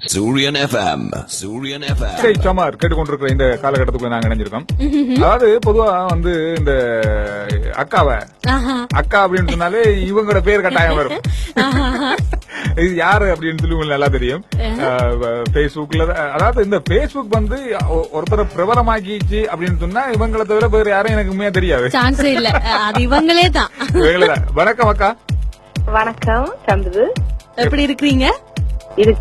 சூரியன் எஃப்எம் சூரியன் எஃப்எம் சமார் கேட்டுக்கொண்டிருக்கிற இந்த காலகட்டத்துக்குள்ள நாங்க இணைஞ்சிருக்கோம். அதாவது பொதுவா வந்து இந்த அக்கா அப்படின்னு சொன்னாலே இவங்களோட பேர் கட்டாயம் வரும். இது யாரு அப்படின்னு சொல்லி உங்களுக்கு நல்லா தெரியும். பேஸ்புக்ல அதாவது இந்த பேஸ்புக் வந்து ஒருத்தரை பிரபலமாக்கிச்சு அப்படின்னு சொன்னா இவங்களை தவிர வேற யாரும் எனக்கு உண்மையா தெரியாது. சான்ஸே இல்ல, அது இவங்களே தான். வணக்கம் அக்கா. வணக்கம் சந்துரு, எப்படி இருக்கிறீங்க? சரி,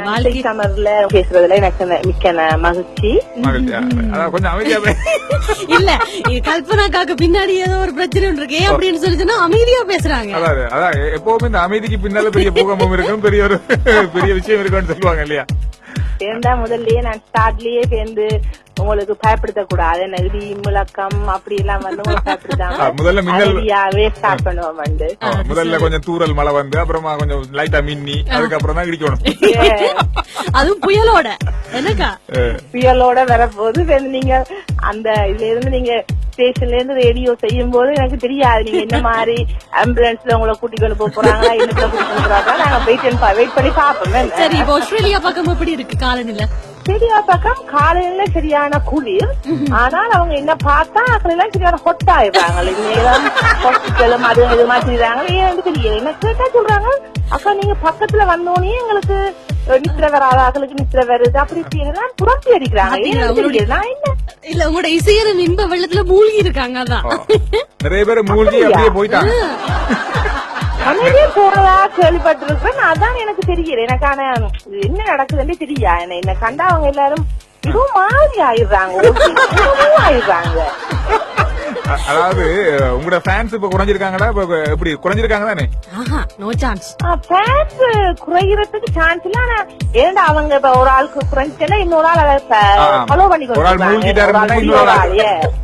வாழ்க்கை சமர்ல பேசுறதுல எனக்கு மிக்க மகிழ்ச்சி. கொஞ்சம் அமைதியா இல்ல, கல்பனாக்காக்கு பின்னாடி ஏதோ ஒரு பிரச்சனை இருக்கு அப்படின்னு சொல்லி சொன்னா அமைதியா பேசுறாங்க. அதான் எப்பவுமே இந்த அமைதிக்கு பின்னால பெரிய பூகம்பம் இருக்கும், பெரிய ஒரு பெரிய விஷயம் இருக்குன்னு சொல்லுவாங்க இல்லையா? சேர்ந்தா முதல்லயே நான் ஸ்டார்ட்லயே சேர்ந்து உங்களுக்கு பயப்படுத்த கூடாது, நெருடி முழக்கம் அப்படி எல்லாம் வந்து பயப்படுத்தாம முதல்ல ஸ்டார்ட் பண்ணுவோம். வந்து முதல்ல கொஞ்சம் தூரல் மழை வந்து அப்புறமா கொஞ்சம் லைட்டா மின்னி அதுக்கப்புறம் தான் இடிக்கணும். அதுவும் புயலோட என்னக்கா புயலோட வரப்போது நீங்க அந்த இதுல இருந்து நீங்க ஸ்டேஷன்ல இருந்து ரேடியோ செய்யும் போது எனக்கு தெரியாது நீங்க என்ன மாதிரி ஆம்புலன்ஸ்ல உங்களை கூட்டிட்டு போக போறாங்களா, என்ன கூட்டிட்டு போறாங்களா. நாங்க வெயிட் பண்ணி பாப்போம். சரி, இப்ப ஆஸ்திரேலியா பக்கம் எப்படி இருக்கு காலநிலை? சரியா பக்கம் காலையில சரியான குளிர், ஆனால் அவங்க என்ன பார்த்தா எல்லாம் சரியான ஹொட் ஆயிடுறாங்க. ஹாஸ்பிட்டலும் அது இது மாதிரி ஏன்னு தெரியல. என்ன கேட்டா சொல்றாங்க, அக்கா நீங்க பக்கத்துல வந்தோடனே எங்களுக்கு நித்திர வராது, அவங்களுக்கு நித்திர வருது அப்படி இப்படின்னு புரட்டி அடிக்கிறாங்க. இல்ல, உங்களோட இசையரும் இன்ப வெள்ளத்துல மூழ்கி இருக்காங்க. அதான் நிறைய பேர் மூழ்கி அப்படியே போயிட்டாங்க. அமைதியே போறதா கேள்விப்பட்டிருக்கேன். அதான் எனக்கு தெரியல, எனக்கான என்ன நடக்குதுன்னு தெரியா. என்ன கண்டா அவங்க எல்லாரும் இதுவும் மாதிரி ஆயிடுறாங்க. அதாவது உங்களோட ஃபேன்ஸ் இப்ப குறைஞ்சிருக்காங்களா? எப்படி குறைஞ்சிருக்காங்க தானே? No chance. ஃபேன்ஸ் குறையறதுக்கு சான்ஸ் இல்ல. ஆனா ஏன்டா அவங்க இப்ப ஒரு ஆளுக்கு குறைஞ்சிட்டா இன்னொரு ஆள் ஃபாலோ பண்ணி ஒரு ஆள் மூழ்கிட்டாருன்னா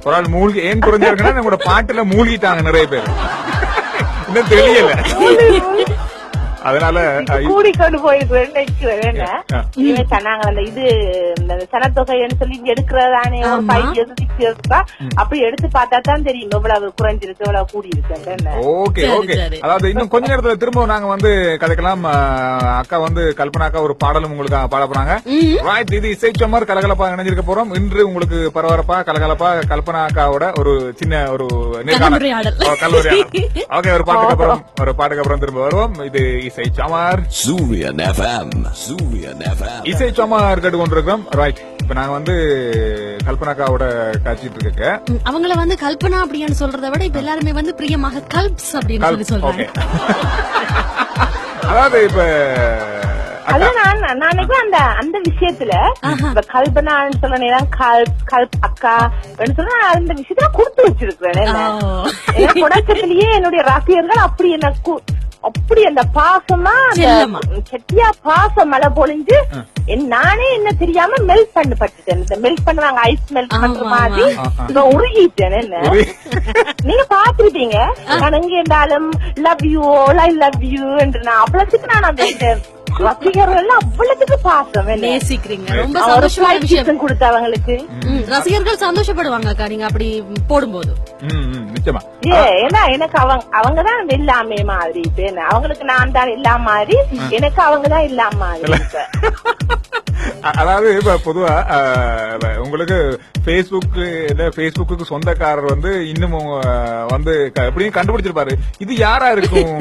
ஒரு ஆள் மூழ்கி ஏன் குறைஞ்சிருக்குன்னா உங்களோட பாட்டுல மூழ்கிட்டாங்க நிறைய பேர். இன்னும் தெரியல, அதனால கூடி கொண்டு போயிருக்கேன். சொன்னாங்க இது சனத்தொகைன்னு சொல்லி எடுக்கிறதானே ஒரு 5 years 6 years அப்படி எடுத்து பார்த்தா தான் தெரியும் எவ்வளவு குறைஞ்சிருக்கு எவ்வளவு கூடி இருக்கு. Okay okay. அதாவது இன்னும் கொஞ்ச நேரத்துல திரும்ப நாங்க வந்து கதைக்கலாம். அக்கா வந்து கல்பனா அக்கா ஒரு பாடலும் உங்களுக்கு பாட போறாங்க. இது இசைச்சமர் கலகலப்பா இணைஞ்சிருக்க போறோம். இன்று உங்களுக்கு பரபரப்பா கலகலப்பா கல்பனா அக்காவோட ஒரு சின்ன ஒரு கல்லூரியாடல். ஓகே, ஒரு பாட்டுக்கு அப்புறம் திரும்ப வருவோம். இது இசைச்சமர் சூரியன் எஃப்எம் சூரியன் எஃப்எம் இசைச்சமர் கேட்டுக்கொண்டிருக்கோம். ரைட், இப்ப நாங்க வந்து கல்பனாக்காவோட காட்சிட்டு இருக்க அவங்கள வந்து கல்பனா அப்படின்னு சொல்றதை விட இப்ப எல்லாருமே வந்து பிரியமாக கல்ப்ஸ் அப்படின்னு சொல்லி சொல்றாங்க. அதாவது இப்ப அந்த விஷயத்துல கல்பனான்னு சொல்ல நேரம் அக்கா சொன்னா அந்த விஷயத்துல கொடுத்து வச்சிருக்கிறேன். தொடக்கத்திலேயே என்னுடைய ரசிகர்கள் அப்படி என்ன அப்படி அந்த பாசமா செட்டியா பாசம் மழை பொழிஞ்சு நானே என்ன தெரியாம மெல்ட் பட்டுட்டேன். இந்த மெல்ட் பண்ணுவாங்க ஐஸ் மெல்ட் பண்ற மாதிரி உருகிட்டேன். என்ன நீங்க பாத்துருப்பீங்க, நான் எங்க இருந்தாலும் love you I love you என்று நான் அவ்வளவுக்கு நான் அந்த ரசிகர்கள் அவ்வளவுக்கு பாசம் நேசிக்கிறீங்க. ரொம்ப சந்தோஷமான விஷயம் கொடுத்தவங்களுக்கு ரசிகர்கள் சந்தோஷப்படுவாங்க அக்கா நீங்க அப்படி போடும்போது. ஏன்னா எனக்கு அவங்கதான் எல்லாமே மாதிரி, அவங்களுக்கு நான் தான் இல்லாம மாதிரி, எனக்கு அவங்கதான் இல்லாம மாதிரி. அதாவது இப்ப பொதுவா உங்களுக்கு பேஸ்புக்கு சொந்தக்காரர் வந்து இன்னும் வந்து எப்படியும் கண்டுபிடிச்சிருப்பாரு இது யாரா இருக்கும்.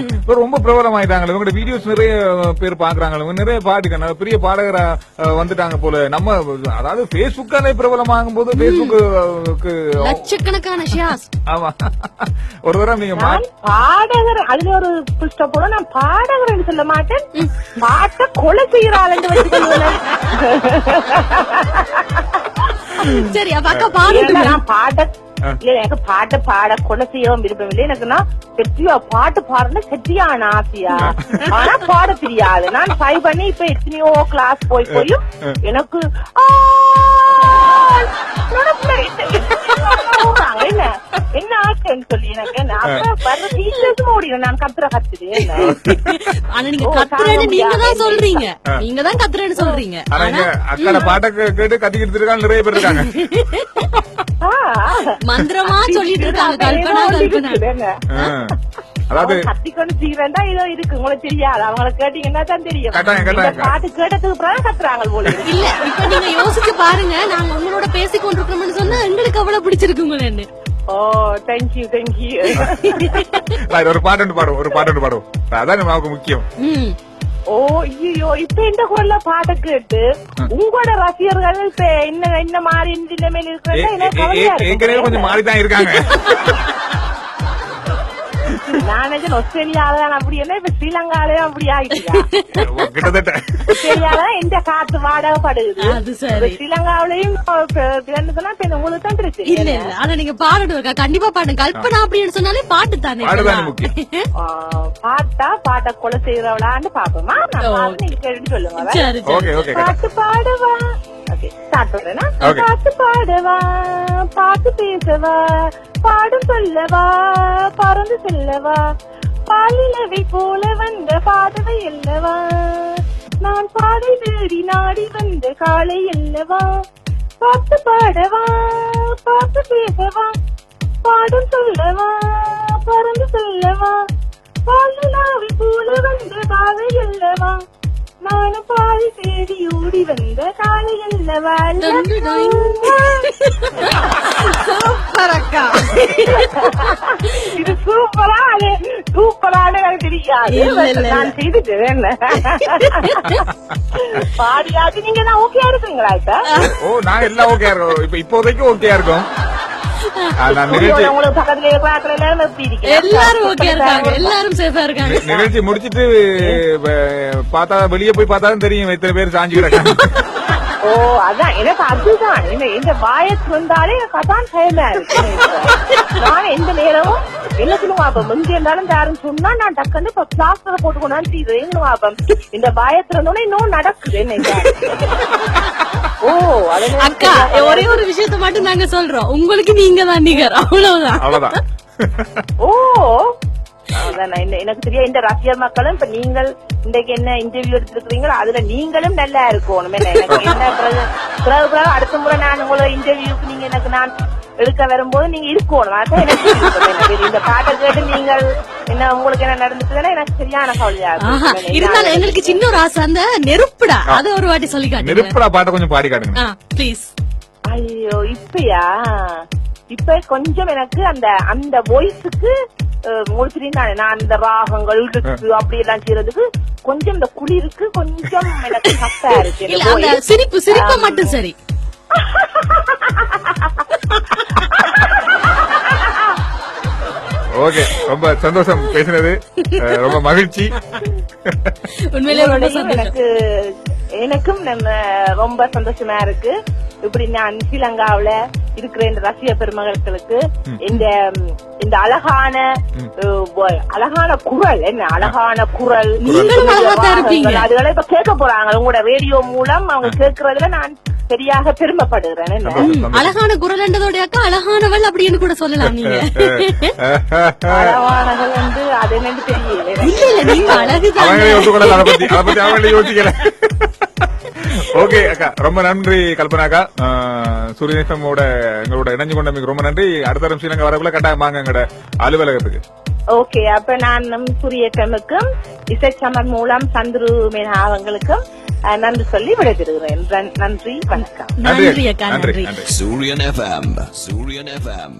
ரொம்ப பிரபலம் ஆயிட்டாங்க, இவங்க வீடியோஸ் நிறைய பேர் பாக்குறாங்க, நிறைய பாட்டு பெரிய பாடகரா வந்துட்டாங்க போல. நம்ம அதாவது பேஸ்புக்காலே பிரபலம் ஆகும் போது பேஸ்புக்கு லட்சக்கணக்கான ஷேர்ஸ். ஆமா, ஒரு தடவை நீங்க பாடகர் அதுல ஒரு புஷ்டப்போட நான் பாடகர் சொல்ல மாட்டேன், பாட்ட கொலை செய்யறாள் வச்சுக்கோங்க. சரி, அப்ப அக்கா பாட்டு எனக்கு பாட்டு பாட கொலை செய்யவும் விருப்பம் இல்லை. எனக்கு நான் செட்டியா பாட்டு பாடுறது செட்டியான ஆசையா, ஆனா பாட தெரியாது. நான் ட்ரை பண்ணி இப்ப எத்தனையோ கிளாஸ் போயும் எனக்கு என்ன ஆச்சுன்னு சொல்லி எனக்கு நான் கத்துறது. ஆனா நீங்க கத்துறேன்னு நீங்க தான் சொல்றீங்க, நீங்க தான் கத்துறேன்னு சொல்றீங்க. அக்கா பாட்டை கேட்டு கத்திக்கிட்டு இருக்காங்க நிறைய பேர் இருக்காங்க. மந்திரமா சொல்லிட்டு இருக்காங்க கல்பனா. அதாவது கத்திக்கொண்டு சீரண்டா இதோ இருக்கு உங்களுக்கு தெரியாது, அவங்களை கேட்டீங்கன்னா தான் தெரியும். கட்டாயம். இந்த பாட்டு கேட்டதுக்கு பிறகு கத்துறாங்க போல இருக்கு. இல்ல இப்ப நீங்க யோசிச்சு பாருங்க, நாங்க உங்களோட பேசி கொண்டிருக்கோம்னு சொன்னா எங்களுக்கு அவ்வளவு பிடிச்சிருக்குங்களேன்னு. ஓ தேங்க்யூ. ஒரு பாட்டு பாடுவோம். அதான் நமக்கு முக்கியம். ஓ ஐயோ, இப்ப இந்த குரல்ல பாட்ட கேட்டு உங்களோட ரசிகர்கள் இப்ப என்ன மாறி நிலைமையில ஏற்கனவே கொஞ்சம் மாறிதான் இருக்காங்க. நான் ஆஸ்திரேலியாதான் அப்படி என்ன, இப்ப ஸ்ரீலங்காலே அப்படி ஆயிடுச்சு. கிட்டத்தட்ட ஆஸ்திரேலியால இந்த காத்து வாடகைப்படுது, அது சரி. ஸ்ரீலங்காவிலையும் உங்களுக்கு தான் இருக்கு. இல்ல ஆனா நீங்க பாடணும், கண்டிப்பா பாடுங்க. கல்பனா அப்படின்னு சொன்னாலே பாட்டு தானே. பாட்டை கொலை செய்யறவளான்னு பாப்போமா? நீங்க கேட்டு சொல்லுங்க. பாட்டு பாடுவா, ஸ்டார்ட் பண்றேன்னா. பாட்டு பாடுவா, பாட்டு பேசவா, பாடும் சொல்லவா, பறந்து செல்லவா, பாலிலவை போல வந்த பாதவை அல்லவா, நான் பாதை தேடி நாடி வந்த காலை அல்லவா, பாட்டு பாடவா, பாட்டு பேசவா, பாடும் சொல்லவா, பறந்து செல்லவா, பாலிலவை போல வந்த பாதை அல்லவா, நானும் பாதி தேடி ஓடி வந்த காலை அல்லவா. சூப்பரக்கா, இது சூப்பரான எனக்கு தெரியாது, நான் செய்துட்டேன். பாடியாச்சு நீங்க தான் ஓகே இருக்குங்களா? ஓ நான் எல்லாம் ஓகே இருக்கோம், இப்போதைக்கு ஓகே இருக்கோம். நிகழ்ச்சி முடிச்சிட்டு பார்த்தா வெளியே போய் பார்த்தாலும் தெரியும் எத்தனை பேர் சாஞ்சு கிடக்காங்க. ஓ அதான் எனக்கு அதுதான் இந்த வாயத்து வந்தாலே எனக்கு அதான் பயமா இருக்கு. நான் எந்த நேரமும் என்ன சொல்லுவாப்ப முந்தி இருந்தாலும் யாரும் சொன்னா நான் டக்குன்னு இப்ப பிளாஸ்டரை போட்டு கொண்டாந்து இந்த வாயத்துல இருந்தோட இன்னும் நடக்குது என்ன. ஓ அக்கா ஒரே ஒரு விஷயத்த மட்டும் நாங்க சொல்றோம், உங்களுக்கு நீங்க தான் நிகர், அவ்வளவுதான். ஓ எனக்கு தெரியும். இந்த ரசிகர் மக்களும் இப்ப நீங்கள் இன்றைக்கு என்ன இன்டர்வியூ எடுத்துருக்கீங்களோ அதுல நீங்களும் நல்லா இருக்கணும். எனக்கு என்ன அடுத்த முறை நான் உங்களோட இன்டர்வியூக்கு நீங்க எனக்கு நான் எடுக்க வரும்போது நீங்க இருக்கணும். அதான் எனக்கு இந்த பாட்டை கேட்டு நீங்கள் என்ன உங்களுக்கு என்ன நடந்துச்சுன்னா எனக்கு சரியான கவலையா இருந்தாலும் எங்களுக்கு சின்ன ஒரு ஆசை, அந்த நெருப்புடா அது ஒரு வாட்டி சொல்லி காட்டுங்க. நெருப்புடா பாட்டை கொஞ்சம் பாடி காட்டுங்க ப்ளீஸ். ஐயோ இப்பயா இப்ப கொஞ்சம் எனக்கு அந்த வாய்ஸுக்கு முடிச்சுட்டீங்க. நான் அந்த ராகங்கள் இழுத்து அப்படி எல்லாம் செய்யறதுக்கு கொஞ்சம் இந்த குளிருக்கு கொஞ்சம் எனக்கு கஷ்டா இருக்கு. சிரிப்பு மட்டும் சரி. ஓகே, ரொம்ப சந்தோஷம் பேசினது, ரொம்ப மகிழ்ச்சி. எனக்கும் ரொம்ப சந்தோஷமா இருக்கு. இப்படி நான் ஸ்ரீலங்காவில இருக்கிற இந்த ரசிக பெருமகளுக்கு இந்த அழகான குரல், என்ன அழகான குரல் அதுகளை இப்ப கேட்க போறாங்க உங்களோட ரேடியோ மூலம். அவங்க கேட்கறதுல நான் சரியாக பெருமைப்படுகிறேன். அழகான குரல் என்றதோட அக்கா அழகானவள் அப்படின்னு கூட சொல்லலாம். நீங்க அழகானவள் வந்து அது என்னன்னு தெரியல. நீங்க அழகுதான். ஓகே அக்கா, ரொம்ப நன்றி கல்பனாக்கா. சூரியன் எஃப்எம்மோட எங்களோட இணைஞ்சு கொண்டமைக்கு ரொம்ப நன்றி. அடுத்த நிமிஷம் நாங்க வரக்குள்ள கட்டாயம் வாங்க எங்களோட அலுவலகத்துக்கு. ஓகே, அப்ப நான் சூரிய எஃப்எம்முக்கும் இசை சமர் மூலம் சந்துரு மேனா அவங்களுக்கும் நன்றி சொல்லி விடைபெறுகிறேன். நன்றி, வணக்கம். நன்றி அக்கா, நன்றி. Surya FM.